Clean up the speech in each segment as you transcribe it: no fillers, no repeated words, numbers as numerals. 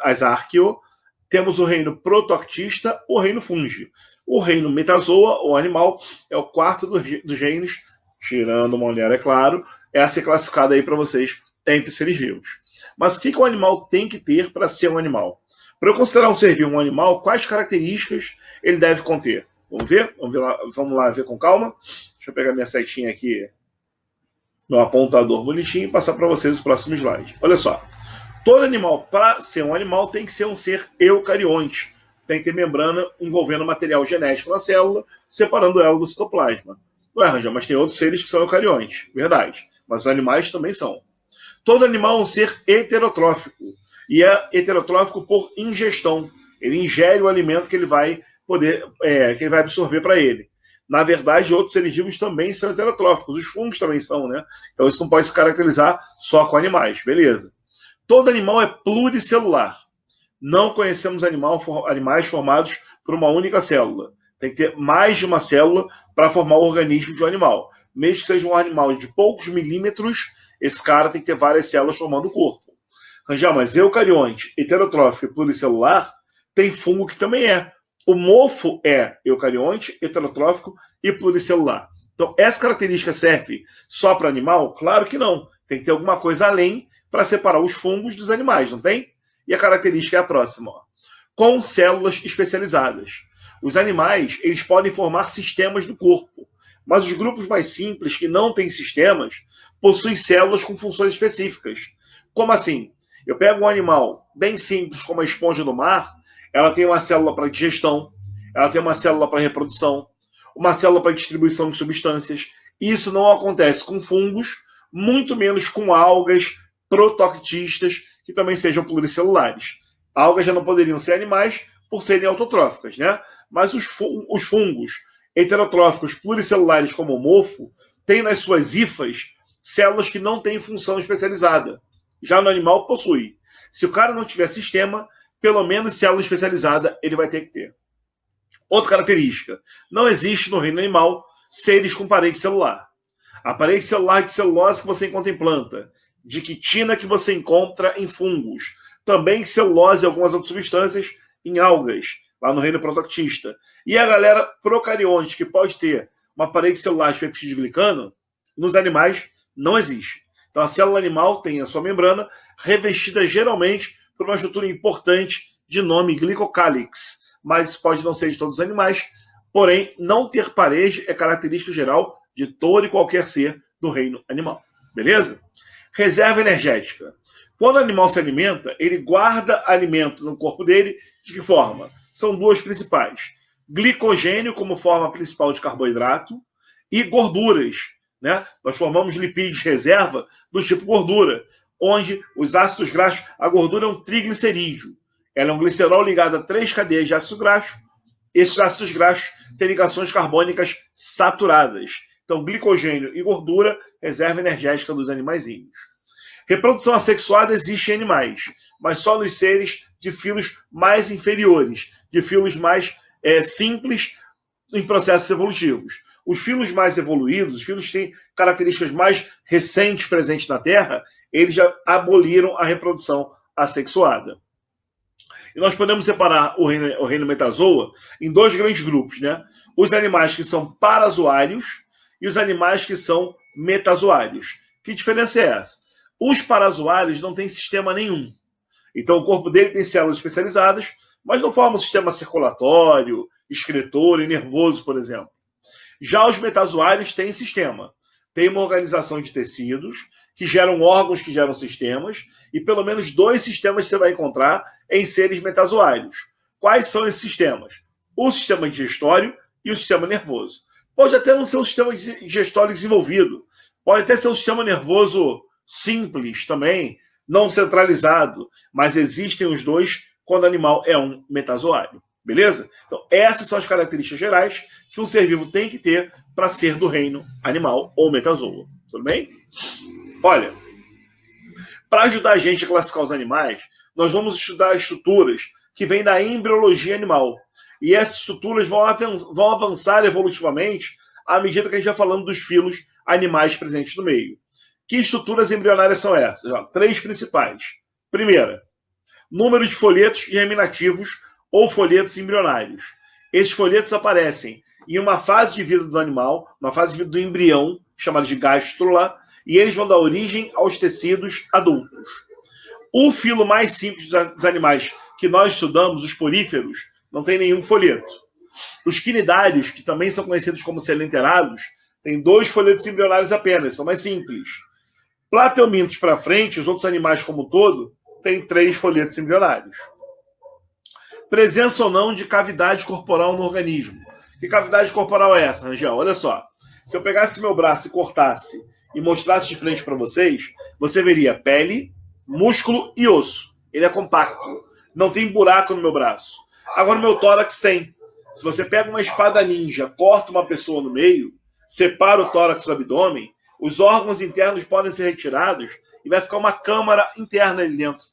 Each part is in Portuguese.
as arqueo, temos o reino protoactista, o reino fungi. O reino metazoa, ou animal, é o quarto dos reinos, tirando uma mulher, é claro, é a ser classificada aí para vocês entre seres vivos. Mas o que o animal tem que ter para ser um animal? Para eu considerar um ser vivo um animal, quais características ele deve conter? Vamos ver? Vamos lá ver com calma. Deixa eu pegar minha setinha aqui, meu apontador bonitinho, e passar para vocês os próximos slides. Olha só. Todo animal, para ser um animal, tem que ser um ser eucarionte. Tem que ter membrana envolvendo material genético na célula, separando ela do citoplasma. Ué, Rangel, mas tem outros seres que são eucariontes. Verdade. Mas os animais também são. Todo animal é um ser heterotrófico. E é heterotrófico por ingestão. Ele ingere o alimento que ele vai que ele vai absorver para ele. Na verdade, outros seres vivos também são heterotróficos. Os fungos também são, né? Então isso não pode se caracterizar só com animais. Beleza. Todo animal é pluricelular. Não conhecemos animais formados por uma única célula. Tem que ter mais de uma célula para formar o organismo de um animal. Mesmo que seja um animal de poucos milímetros, esse cara tem que ter várias células formando o corpo. Rangel, mas eucarionte, heterotrófico e pluricelular, tem fungo que também é. O mofo é eucarionte, heterotrófico e pluricelular. Então, essa característica serve só para animal? Claro que não. Tem que ter alguma coisa além para separar os fungos dos animais, não tem? E a característica é a próxima. Ó. Com células especializadas. Os animais, eles podem formar sistemas do corpo, mas os grupos mais simples, que não têm sistemas, possuem células com funções específicas. Como assim? Eu pego um animal bem simples, como a esponja do mar, ela tem uma célula para digestão, ela tem uma célula para reprodução, uma célula para distribuição de substâncias. Isso não acontece com fungos, muito menos com algas protoactistas, que também sejam pluricelulares. Algas já não poderiam ser animais por serem autotróficas, né? Mas os fungos heterotróficos pluricelulares, como o mofo, têm nas suas hifas células que não têm função especializada. Já no animal possui. Se o cara não tiver sistema, pelo menos célula especializada ele vai ter que ter. Outra característica: não existe no reino animal seres com parede celular. A parede celular de celulose que você encontra em planta, de quitina que você encontra em fungos, também celulose e algumas outras substâncias em algas, lá no reino protoactista. E a galera procarionte, que pode ter uma parede celular de peptidoglicano, nos animais não existe. Então a célula animal tem a sua membrana revestida geralmente por uma estrutura importante de nome glicocálix, mas isso pode não ser de todos os animais, porém não ter parede é característica geral de todo e qualquer ser do reino animal. Beleza? Reserva energética. Quando o animal se alimenta, ele guarda alimento no corpo dele de que forma? São duas principais. Glicogênio como forma principal de carboidrato e gorduras. Né? Nós formamos lipídios de reserva do tipo gordura, onde os ácidos graxos, a gordura é um triglicerídeo. Ela é um glicerol ligado a 3 cadeias de ácido graxo. Esses ácidos graxos têm ligações carbônicas saturadas. Então, glicogênio e gordura, reserva energética dos animaizinhos. Reprodução assexuada existe em animais, mas só nos seres de filos mais inferiores, de filos mais simples em processos evolutivos. Os filos mais evoluídos, os filos que têm características mais recentes presentes na Terra, eles já aboliram a reprodução assexuada. E nós podemos separar o reino metazoa em dois grandes grupos, né? Os animais que são parazoários e os animais que são metazoários. Que diferença é essa? Os parazoários não têm sistema nenhum. Então o corpo dele tem células especializadas, mas não forma um sistema circulatório, excretor e nervoso, por exemplo. Já os metazoários têm sistema. Tem uma organização de tecidos que geram órgãos que geram sistemas, e pelo menos 2 sistemas você vai encontrar em seres metazoários. Quais são esses sistemas? O sistema digestório e o sistema nervoso. Pode até não ser um sistema digestório desenvolvido, pode até ser um sistema nervoso simples também, não centralizado, mas existem os dois quando o animal é um metazoário. Beleza? Então, essas são as características gerais que um ser vivo tem que ter para ser do reino animal ou metazoa. Tudo bem? Olha, para ajudar a gente a classificar os animais, nós vamos estudar estruturas que vêm da embriologia animal. E essas estruturas vão avançar evolutivamente à medida que a gente vai falando dos filos animais presentes no meio. Que estruturas embrionárias são essas? 3 principais. Primeira, número de folhetos germinativos ou folhetos embrionários. Esses folhetos aparecem em uma fase de vida do animal, uma fase de vida do embrião, chamada de gástrula, e eles vão dar origem aos tecidos adultos. O filo mais simples dos animais que nós estudamos, os poríferos, não tem nenhum folheto. Os quinidários, que também são conhecidos como selenterados, têm 2 folhetos embrionários apenas, são mais simples. Plateumintos para frente, os outros animais como um todo, têm 3 folhetos embrionários. Presença ou não de cavidade corporal no organismo. Que cavidade corporal é essa, Rangel? Olha só. Se eu pegasse meu braço e cortasse e mostrasse de frente para vocês, você veria pele, músculo e osso. Ele é compacto. Não tem buraco no meu braço. Agora o meu tórax tem. Se você pega uma espada ninja, corta uma pessoa no meio, separa o tórax do abdômen, os órgãos internos podem ser retirados e vai ficar uma câmara interna ali dentro.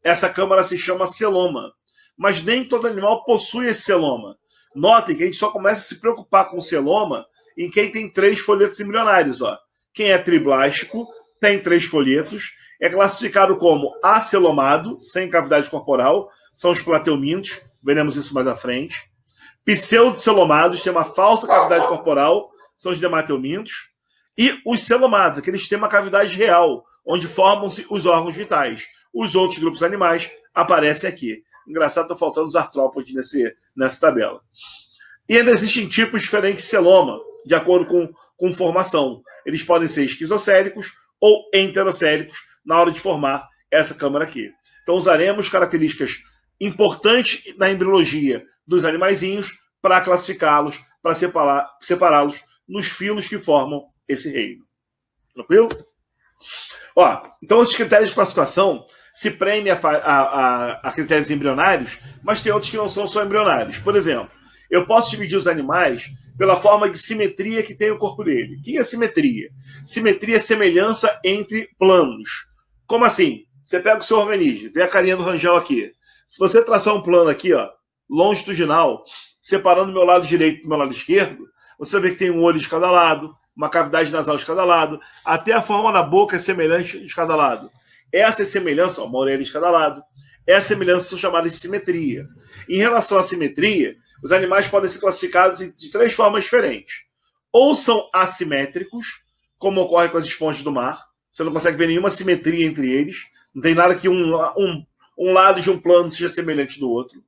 Essa câmara se chama celoma. Mas nem todo animal possui esse celoma. Notem que a gente só começa a se preocupar com o celoma em quem tem 3 folhetos embrionários. Ó. Quem é triblástico tem 3 folhetos, é classificado como acelomado, sem cavidade corporal, são os plateumintos, veremos isso mais à frente. Pseudocelomados têm uma falsa cavidade corporal, são os demateumintos. E os celomados, aqueles que têm uma cavidade real, onde formam-se os órgãos vitais. Os outros grupos animais aparecem aqui. Engraçado, está faltando os artrópodes nessa tabela. E ainda existem tipos diferentes de celoma, de acordo com formação. Eles podem ser esquizocélicos ou enterocélicos na hora de formar essa câmara aqui. Então usaremos características importantes na embriologia dos animaizinhos para classificá-los, para separá-los nos filos que formam esse reino. Tranquilo? Ó, então esses critérios de classificação se prendem a critérios embrionários, mas tem outros que não são só embrionários. Por exemplo, eu posso dividir os animais pela forma de simetria que tem o corpo dele. O que é simetria? Simetria é semelhança entre planos. Como assim? Você pega o seu organismo, vê a carinha do Rangel aqui. Se você traçar um plano aqui, ó, longitudinal, separando o meu lado direito do meu lado esquerdo, você vai ver que tem um olho de cada lado, uma cavidade nasal de cada lado, até a forma da boca é semelhante de cada lado. Essa semelhança, ó, uma orelha de cada lado, essa semelhança são chamadas de simetria. Em relação à simetria, os animais podem ser classificados de 3 formas diferentes. Ou são assimétricos, como ocorre com as esponjas do mar, você não consegue ver nenhuma simetria entre eles, não tem nada que um lado de um plano seja semelhante do outro.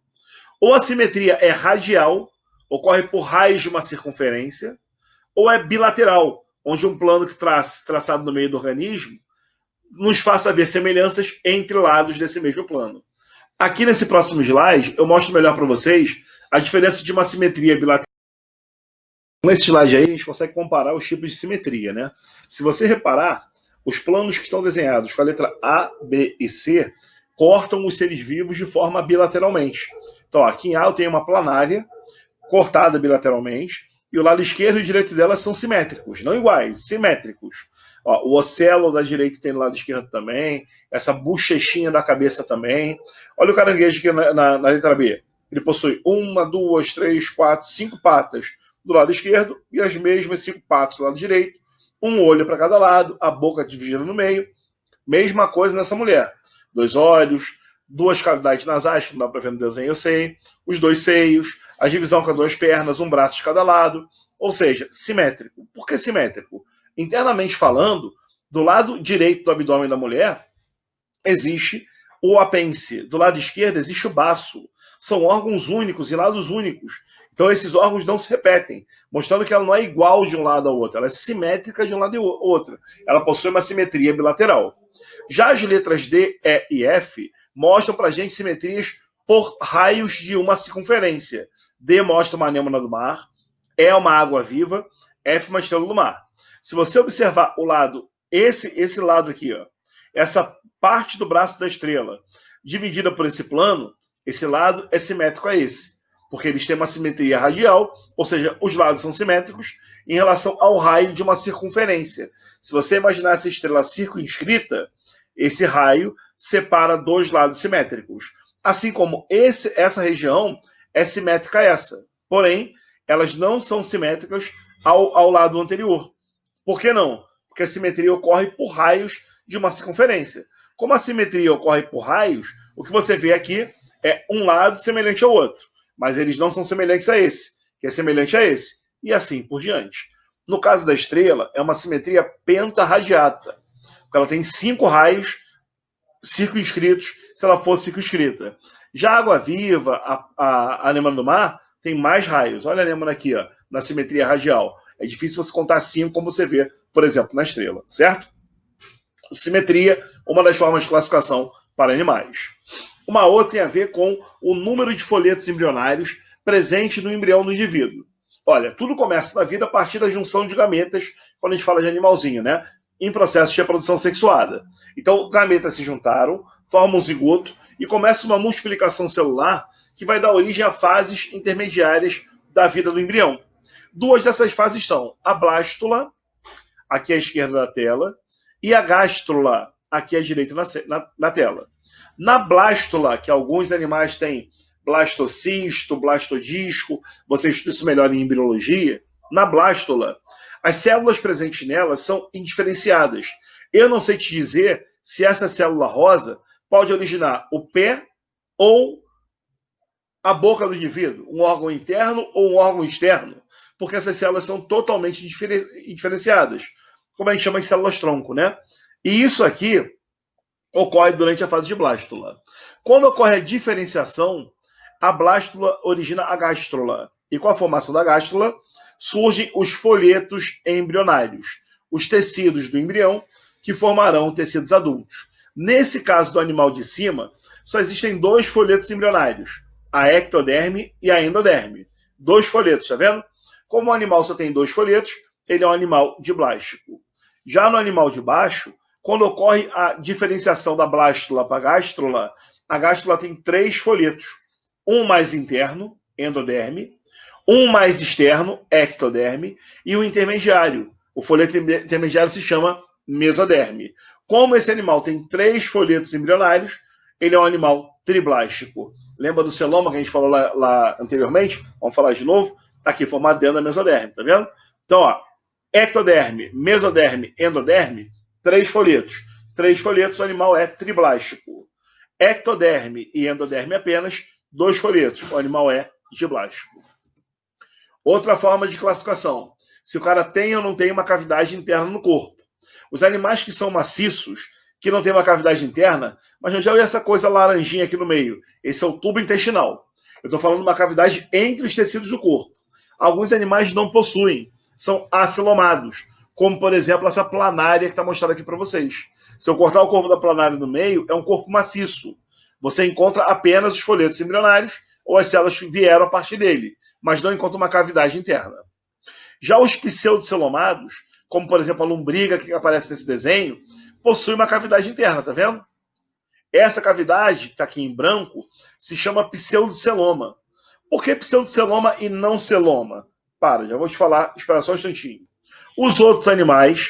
Ou a simetria é radial, ocorre por raios de uma circunferência, ou é bilateral, onde um plano que traçado no meio do organismo nos faça ver semelhanças entre lados desse mesmo plano. Aqui nesse próximo slide, eu mostro melhor para vocês a diferença de uma simetria bilateral. Nesse slide aí, a gente consegue comparar os tipos de simetria, né? Se você reparar, os planos que estão desenhados com a letra A, B e C cortam os seres vivos de forma bilateralmente. Então, ó, aqui em A eu tenho uma planária cortada bilateralmente, e o lado esquerdo e direito dela são simétricos, não iguais, simétricos. Ó, o ocelo da direita tem no lado esquerdo também, essa bochechinha da cabeça também. Olha o caranguejo aqui na letra B. Ele possui 1, 2, 3, 4, 5 patas do lado esquerdo e as mesmas 5 patas do lado direito. Um olho para cada lado, a boca dividida no meio. Mesma coisa nessa mulher. 2 olhos, 2 cavidades nasais, que não dá para ver no desenho, eu sei. Os 2 seios, a divisão com as 2 pernas, um braço de cada lado. Ou seja, simétrico. Por que simétrico? Internamente falando, do lado direito do abdômen da mulher, existe o apêndice. Do lado esquerdo existe o baço. São órgãos únicos e lados únicos. Então esses órgãos não se repetem, mostrando que ela não é igual de um lado ao outro. Ela é simétrica de um lado e outro. Ela possui uma simetria bilateral. Já as letras D, E e F mostram para a gente simetrias por raios de uma circunferência. D mostra uma anêmona do mar, E é uma água viva, F uma estrela do mar. Se você observar o lado, esse lado aqui, ó, essa parte do braço da estrela, dividida por esse plano, esse lado é simétrico a esse, porque eles têm uma simetria radial, ou seja, os lados são simétricos em relação ao raio de uma circunferência. Se você imaginar essa estrela circunscrita, esse raio separa 2 lados simétricos. Assim como essa região é simétrica a essa. Porém, elas não são simétricas ao lado anterior. Por que não? Porque a simetria ocorre por raios de uma circunferência. Como a simetria ocorre por raios, O que você vê aqui é um lado semelhante ao outro, mas eles não são semelhantes a esse, que é semelhante a esse, e assim por diante. No caso da estrela, é uma simetria pentarradiata, porque ela tem 5 raios circunscritos, se ela for circunscrita. Já a água-viva, a anêmona do mar, tem mais raios. Olha a anêmona aqui, ó, na simetria radial. É difícil você contar 5, como você vê, por exemplo, na estrela, certo? Simetria, uma das formas de classificação para animais. Uma outra tem a ver com o número de folhetos embrionários presente no embrião do indivíduo. Olha, tudo começa na vida a partir da junção de gametas, quando a gente fala de animalzinho, né? Em processo de reprodução sexuada. Então, gametas se juntaram, formam um zigoto e começa uma multiplicação celular que vai dar origem a fases intermediárias da vida do embrião. 2 dessas fases são a blástula, aqui à esquerda da tela, e a gástrula, aqui à direita na tela. Na blástula, que alguns animais têm blastocisto, blastodisco, você estuda isso melhor em embriologia, na blástula, as células presentes nela são indiferenciadas. Eu não sei te dizer se essa célula rosa pode originar o pé ou a boca do indivíduo, um órgão interno ou um órgão externo, porque essas células são totalmente diferenciadas, como a gente chama de células-tronco, né? E isso aqui ocorre durante a fase de blástula. Quando ocorre a diferenciação, a blástula origina a gástrula. E com a formação da gástrula, surgem os folhetos embrionários, os tecidos do embrião, que formarão tecidos adultos. Nesse caso do animal de cima, só existem 2 folhetos embrionários, a ectoderme e a endoderme. 2 folhetos, tá vendo? Como o animal só tem 2 folhetos, ele é um animal diblástico. Já no animal de baixo, quando ocorre a diferenciação da blástula para a gástrula tem 3 folhetos. Um mais interno, endoderme, um mais externo, ectoderme, e o intermediário. O folheto intermediário se chama mesoderme. Como esse animal tem 3 folhetos embrionários, ele é um animal triblástico. Lembra do celoma que a gente falou lá anteriormente? Vamos falar de novo? Está aqui formado dentro da mesoderme, tá vendo? Então, ó, ectoderme, mesoderme, endoderme, 3 folhetos. 3 folhetos, o animal é triblástico. Ectoderme e endoderme apenas, 2 folhetos, o animal é diblástico. Outra forma de classificação, se o cara tem ou não tem uma cavidade interna no corpo. Os animais que são maciços, que não tem uma cavidade interna, mas eu já vi essa coisa laranjinha aqui no meio. Esse é o tubo intestinal. Eu estou falando de uma cavidade entre os tecidos do corpo. Alguns animais não possuem, são acelomados, como, por exemplo, essa planária que está mostrada aqui para vocês. Se eu cortar o corpo da planária no meio, é um corpo maciço. Você encontra apenas os folhetos embrionários ou as células que vieram a partir dele, mas não encontra uma cavidade interna. Já os pseudocelomados, como, por exemplo, a lombriga que aparece nesse desenho, possui uma cavidade interna, tá vendo? Essa cavidade, que está aqui em branco, se chama pseudoceloma. Por que pseudoceloma e não celoma? Já vou te falar, espera só um instantinho. Os outros animais,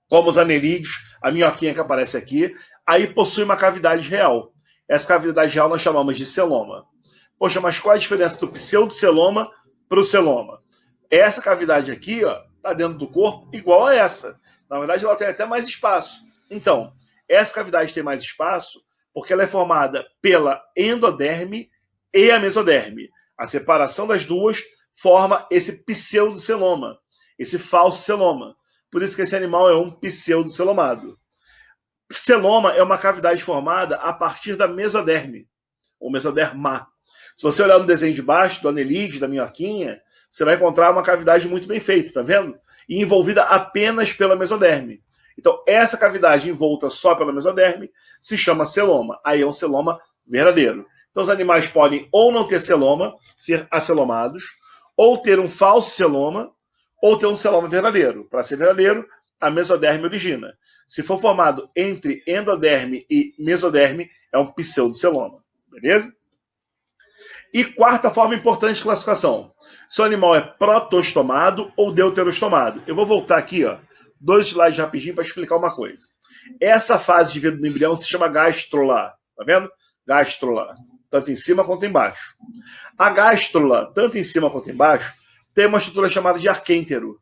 como os anerídeos, a minhoquinha que aparece aqui, aí possui uma cavidade real. Essa cavidade real nós chamamos de celoma. Poxa, mas qual a diferença do pseudoceloma para o celoma? Essa cavidade aqui, ó, está dentro do corpo igual a essa. Na verdade, ela tem até mais espaço. Então, essa cavidade tem mais espaço porque ela é formada pela endoderme e a mesoderme. A separação das duas forma esse pseudoceloma, esse falso celoma. Por isso que esse animal é um pseudocelomado. Celoma é uma cavidade formada a partir da mesoderme, ou mesoderma. Se você olhar no desenho de baixo, do anelide, da minhoquinha, você vai encontrar uma cavidade muito bem feita, tá vendo? E envolvida apenas pela mesoderme. Então, essa cavidade envolta só pela mesoderme se chama celoma. Aí é um celoma verdadeiro. Então, os animais podem ou não ter celoma, ser acelomados, ou ter um falso celoma, ou ter um celoma verdadeiro. Para ser verdadeiro, a mesoderme origina. Se for formado entre endoderme e mesoderme, é um pseudoceloma. Beleza? E quarta forma importante de classificação. Se o animal é protostomado ou deuterostomado. Eu vou voltar aqui, ó, 2 slides rapidinho para explicar uma coisa. Essa fase de vida do embrião se chama gástrula. Tá vendo? Gástrula. Tanto em cima quanto embaixo. A gástrula, tanto em cima quanto embaixo, tem uma estrutura chamada de arquêntero.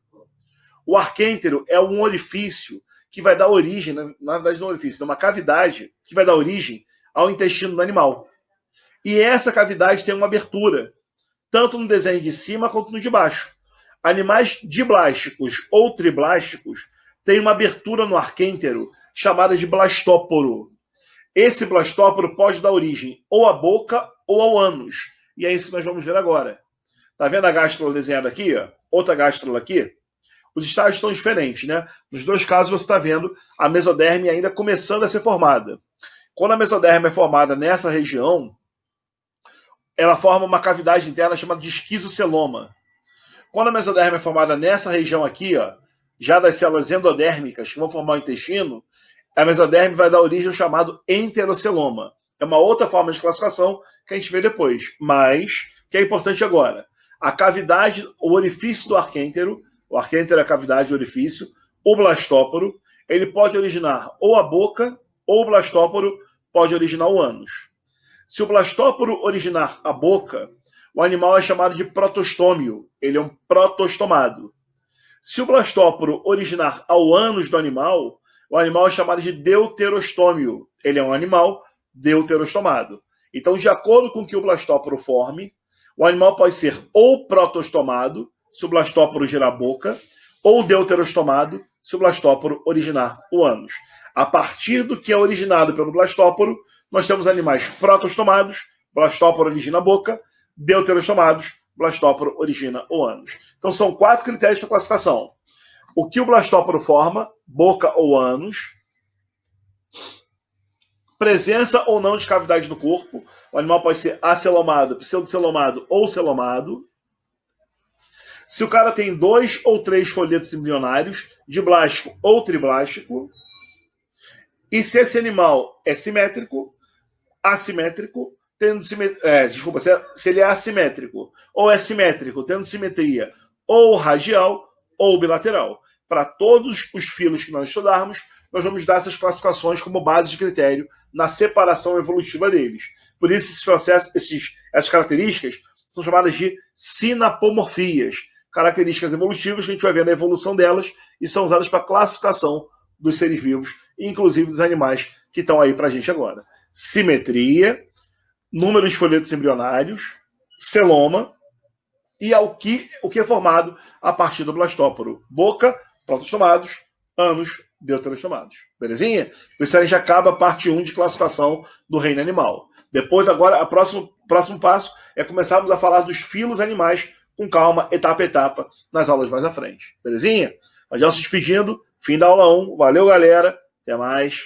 O arquêntero é um orifício que vai dar origem, na verdade não é um orifício, é uma cavidade que vai dar origem ao intestino do animal. E essa cavidade tem uma abertura, tanto no desenho de cima quanto no de baixo. Animais diblásticos ou triblásticos têm uma abertura no arquêntero chamada de blastóporo. Esse blastóporo pode dar origem ou à boca ou ao ânus. E é isso que nós vamos ver agora. Tá vendo a gástrula desenhada aqui? Ó? Outra gástrula aqui? Os estágios estão diferentes, né? Nos dois casos você está vendo a mesoderme ainda começando a ser formada. Quando a mesoderme é formada nessa região, ela forma uma cavidade interna chamada de esquizoceloma. Quando a mesoderme é formada nessa região aqui, ó, já das células endodérmicas que vão formar o intestino, a mesoderme vai dar origem ao chamado enteroceloma. É uma outra forma de classificação que a gente vê depois, mas que é importante agora. A cavidade, o orifício do arquêntero, o arquêntero é a cavidade do orifício, o blastóporo, ele pode originar ou a boca, ou o blastóporo pode originar o ânus. Se o blastóporo originar a boca, o animal é chamado de protostômio, ele é um protostomado. Se o blastóporo originar ao ânus do animal, o animal é chamado de deuterostômio, ele é um animal deuterostomado. Então, de acordo com o que o blastóporo forme, o animal pode ser ou protostomado, se o blastóporo originar a boca, ou deuterostomado, se o blastóporo originar o ânus. A partir do que é originado pelo blastóporo, nós temos animais protostomados, blastóporo origina a boca, deuterostomados, blastóporo origina o ânus. Então são 4 critérios para classificação. O que o blastóporo forma, boca ou ânus, presença ou não de cavidade no corpo, o animal pode ser acelomado, pseudocelomado ou celomado. Se o cara tem 2 ou 3 folhetos embrionários, diblástico ou triblástico. E se esse animal é simétrico, assimétrico, tendo se ele é assimétrico ou é simétrico, tendo simetria ou radial ou bilateral. Para todos os filos que nós estudarmos, nós vamos dar essas classificações como base de critério na separação evolutiva deles. Por isso, esses processos, essas características são chamadas de sinapomorfias, características evolutivas que a gente vai ver na evolução delas e são usadas para classificação dos seres vivos, inclusive dos animais que estão aí para a gente agora. Simetria, número de folhetos embrionários, celoma e o que é formado a partir do blastóporo. Boca, protostomados, ânus, deuterostomados. Belezinha? Com isso a gente acaba a parte 1 de classificação do reino animal. Depois, agora, o próximo passo é começarmos a falar dos filos animais com calma, etapa a etapa, nas aulas mais à frente. Belezinha? Nós já se despedindo. Fim da aula 1. Valeu, galera. Até mais.